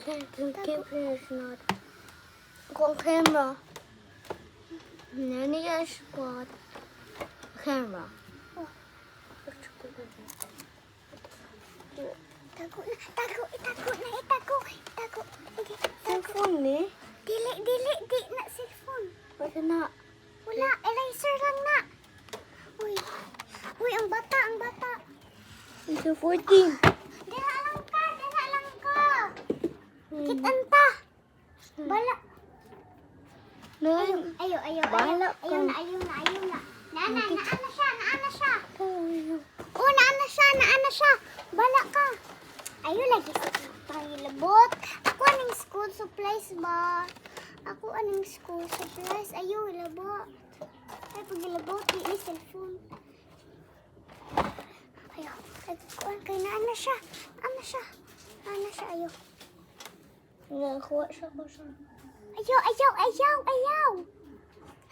camera is not. Kung camera. Nani a spot. Camera. Itago na. Itago. Cellphone ni? Dili. Di na cellphone. Basta na. Wala. Eraser lang na. Uy, ang bata. It's a 14. Dira lang ka. Kitanta. Bala. No. Ayaw. Bala ka. Ayaw na. Naana siya. Oh, Naana siya. Bala ka. Ayaw lagi sa pangilabot. Ako anong school supplies ba? Ayaw, ilabot. Ay, pag ilabot, di cellphone. Ayaw. Kay naana siya. Ayaw. Nakuha siya ko siya. Ayaw.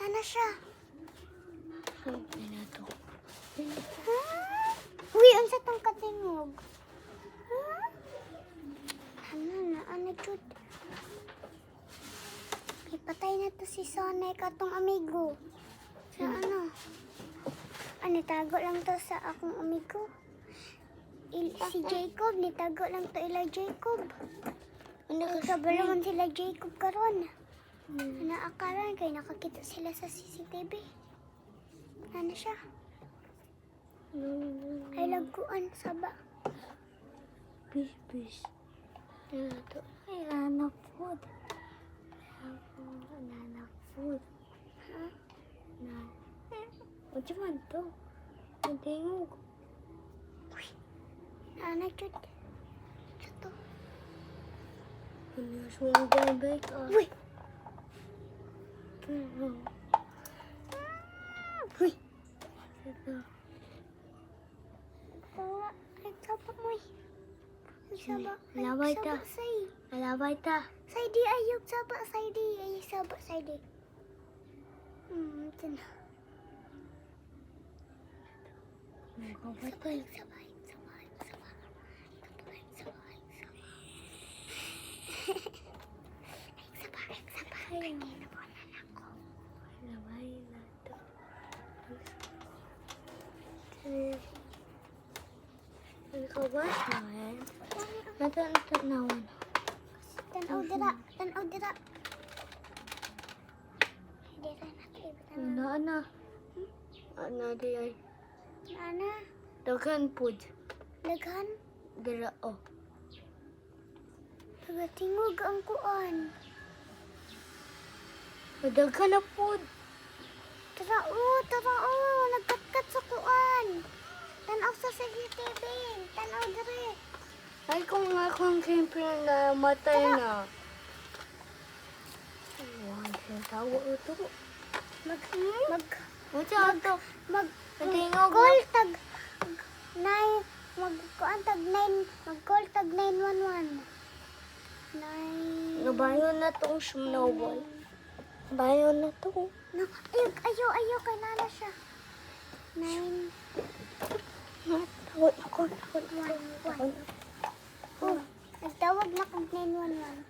Naana siya. Ay na to. Uy, unsa tong katingog? Ano, Jud? Ipatay na to si Sonay katong amigo. Sa ano? Tago lang to sa akong amigo. Si Jacob, nitago lang to ila Jacob. Kabalaman sila Jacob karon. Naakaran kay nakakita sila sa CCTV. Ano siya? Ay laguan saba. Bis. Ano to? Ay, anak food. Anak food. Ha? What you want to? Ang tingog. Ano Jud? Ito. Ano yung bebek? Uy! Uy! Ito. Ay, saba mo eh. Saba. Alaway ta. Say. Alaway ta. Say di ayok saba. Say di. Ay, saba. Say di. Ito na. Kapatay. Sabay. Ay, alaway na to. Ang kawas naman. Natanawan. Tanaw dira. Dira na to. Ana di ay. Ana. Daghan pud. Daghan. Dira oh. Tagatingog ang kuan. Daghan na pud. Tara nagkatkat sa kuan. Tanaw sa CCTV. Tanaw dire. Ay kung nga kung siyempre na matay na. Wow, siya tawo ito. Call tag 9 mag-call tag 911. 9 Nabayon na tong snowball. Bayon na to. No, ayaw kay nana siya. 9 Tawag ako. 1 Oh, nagtawag na kang 911.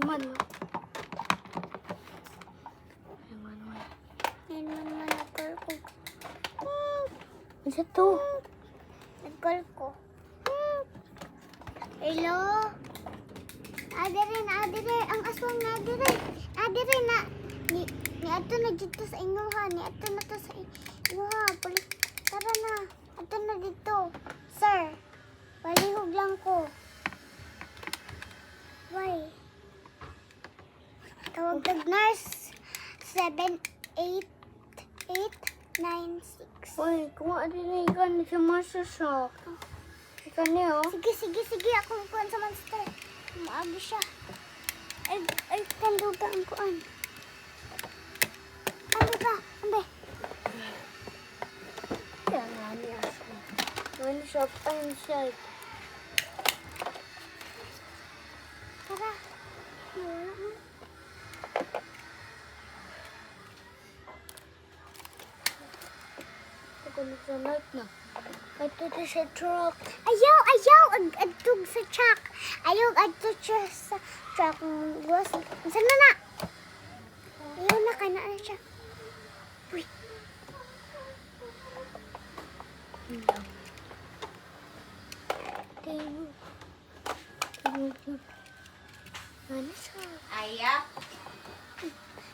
Man. 911 nag-call ko. Isa to. Nag-call ko. Hello? Adire, ang aswang na adire na. Ni ato na dito sa inyuha, ni ato na to sa inyuha. Tara na, ato na dito. Sir, palihog lang ko. Why? Tawag tag nurse 78896. Uy, kung ano na ikan sa masasak. Ikan niya, oh. Sige, ako kuan sa monster. Maabi siya. Ay, kanduga ang kuan. Ano ka? Ambe. Kaya nga niya. One shop and shop. Tara. Wala mo. Ako na sa night na. Ito sa truck. Ayaw! Agtug sa truck. Ayog adto siya sa truck was. Saan na? Ayaw na kana na siya. Uy. Ano siya? Aya,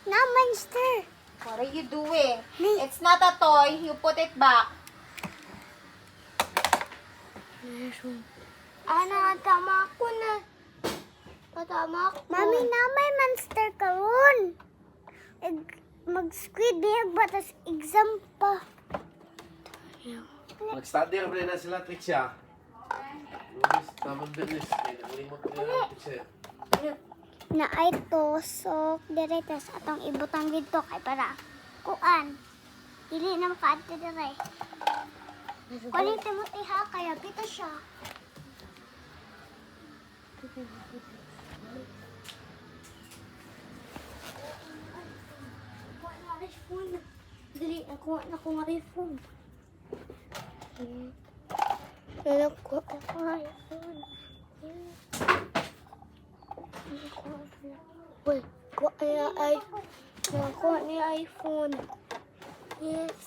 Na monster. what are you doing? Ni- It's not a toy. You put it back. Ana, tama ko na. Patama ko. Mami na may monster karon. Mag-squid niya ba tas exam pa. Mag-study na na sila, Tricia. Lunes, tamang bilis. Kaya nakalimot ko nila ang teacher. Na ay tosok diretas atong ibutang dito kay para kuan. Dili na makaadto dire. Kunin Timothy ha kaya pito siya. Kuha na iPhone. Dali, nakuha na ko nga iPhone. Nakuha ko nga iPhone. Uy, kuha niya iPhone. Nakuha niya iPhone. Yes.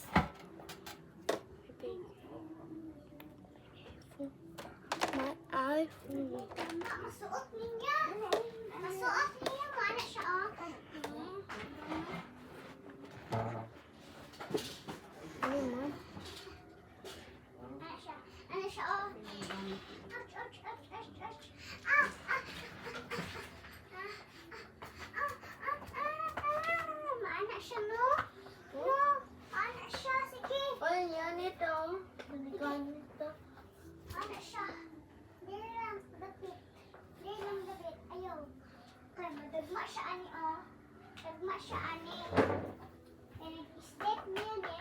My iPhone. Masuot niya. Masuot niya mo ana siya oh. Ano man? Ana siya. Ana siya oh. Ouch, ouch, ouch, ouch, ouch. Ah, ah. Maana siya no? No, maana siya. Sige. Ay, yan ito. Balikan ito. Maana siya. Dili lang dapit. Dili lang dapit. Ayaw. Kaya madagma siya ani oh. Dagma siya ani. Kaya nag-step niya ni.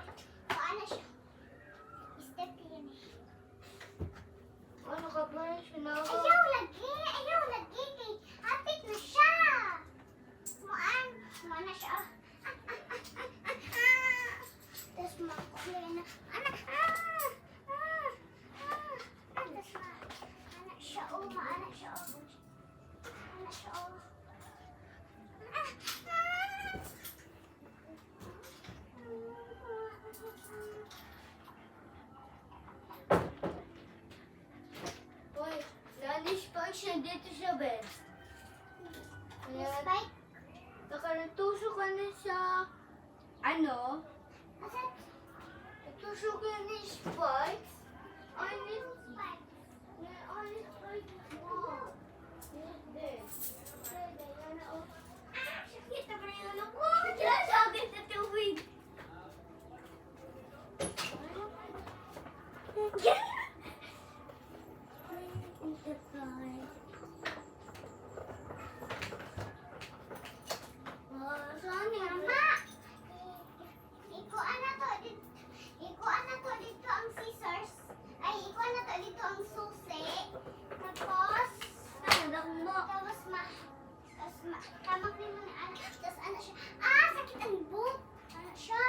Maana siya. Step niya ni. Ano ka ba? Sinawa? Ayaw lagi. Ayaw lagi. Kay hapit na siya. Muan. Maana siya oh. Tapos makukulay na. Anak! Tapos anak siya oh. Maanak siya oh. Anak siya oh. Uy, nanish pa siya dito sa best. Ayan. Spike? Nakatusok ka na sa... Ano? Asan? Natusok ka ni Spikes? Ano? Spike. Ano Spikes mo? This. Ayan, oh. Ah, sakit na ba yun ako? Diyan, sakit sa tubig. Mama! Ikuan na to dito. Ikuan na to dito ang scissors. Ay, ikuan na to dito ang susi. Tapos, tamak din mo na anak. Tapos ano siya? Ah, sakit ang boot. Ano siya?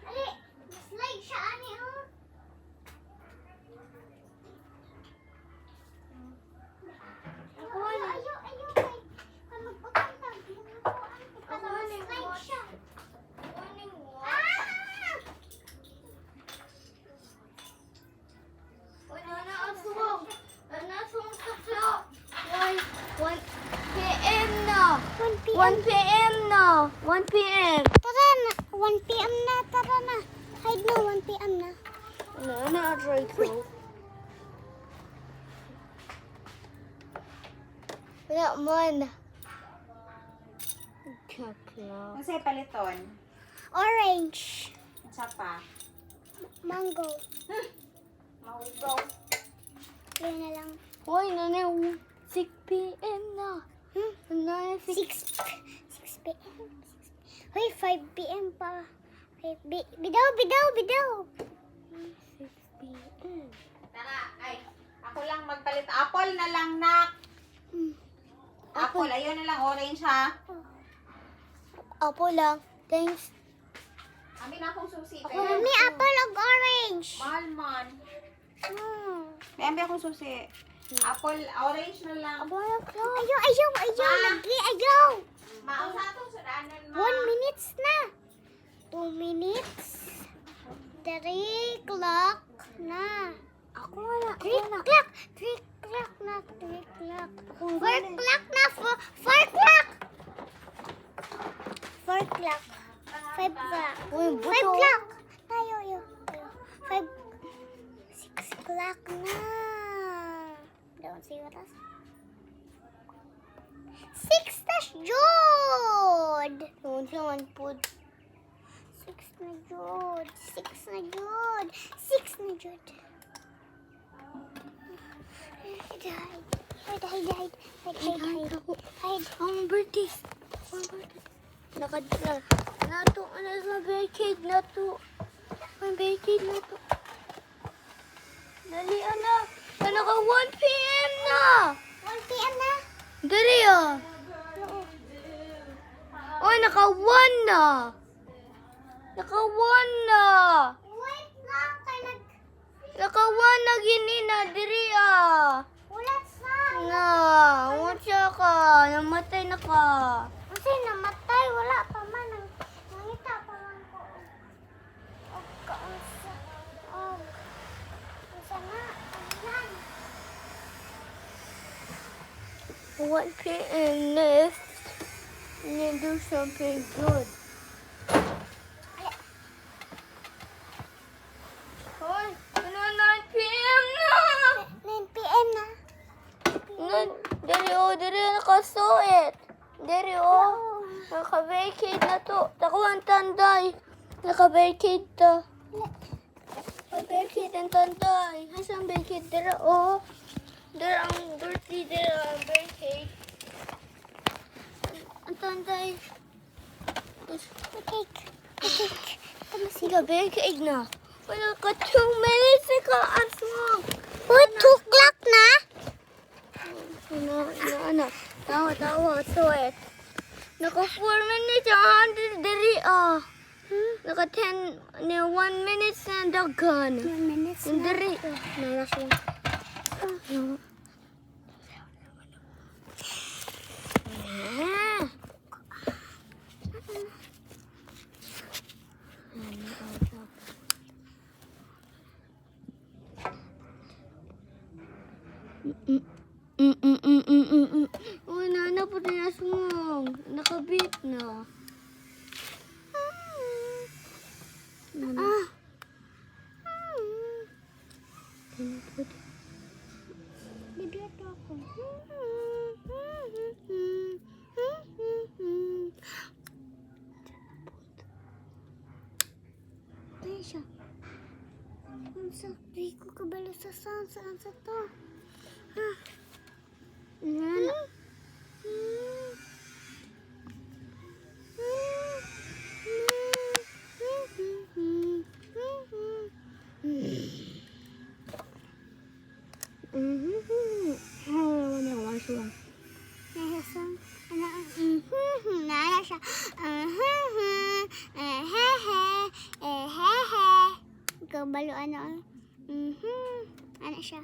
Ali, slide siya ani oh. Ayaw. Kaya magputang lang. Slide siya. Ah! Why? 1 p.m. na. 1 p.m. 1 p.m. na. 1 p.m. Tara na. 1 p.m. na. Tara na. Hide na. 1 p.m. na. Ano, try ko. Wala man. Kakla. Ano sa'yo paliton? Orange. Sa pa? Mango. Mahugaw. Yun na lang. Hoy, nanay, 6 p.m. na. Nanay, 6. 6 p.m. Hoy, 5 p.m. pa. Bidaw, bidaw, bidaw. 6 p.m. Tara, ay. Ako lang magpalit. Apple na lang, nak. Apple, ayun na lang. Orange, ha? Apo lang. Thanks. Amin akong susi. Mami, apple of orange. Mahal man. May ambi akong susi. Apple, orange na lang. Ayaw, ayaw, ayaw. Lagi, ayaw. Maang sa itong sudanan, ma. 1 minutes na. 2 minutes. 3 o'clock na. Ako wala. 3 o'clock. 3 o'clock na. 3 o'clock. 4 o'clock na. 4 o'clock. 4 o'clock. 5 o'clock. 5 o'clock. Tayo, yo. 5. 6 o'clock na. Don't see what else. 6 na jud. Don't see one food. 6 na jud. 6 na jud. 6 na jud. Hide. Ang birthday. Nakadala. Nato, ano sa barricade na to. Ang barricade na to. Dali, anak. Naka 1 p.m. na. 1 p.m. na? Dali, ah. Oy, naka 1 na. Naka 1 na. Wait lang, naka 1 na gini na, diri, ah. Wala sa. Na, wala ka. Namatay na ka. Kasi namatay, wala pa man. Nangita pa man ko. Og kaunsa. Og. Unsa na? Ayan. 1 p.m. next. And do something good. Hoy, ano 9 p.m. na? 9 p.m. na. Dari nakasuit. Dari naka-vacate na to. Takuan tanday. Naka-vacate to. Naka-vacate ang tanday. Hasang vacate dira Dira ang birthday dira ang vacate. Ang tanday. Cake. Sige, vacate na. Wala ka 2 minutes ka aswang. 2 o'clock na? Ano? Tawa, suet. Naka 4 minutes ang diri, Naka 1 minutes na dagan. 1 minutes na. Diri. Nala siya. Oh, nana po na sumong. Nakabit na. Bigla ako. Tayo siya. Ang sakri ko kabalo sa saan sa to. Kabalo ano siya.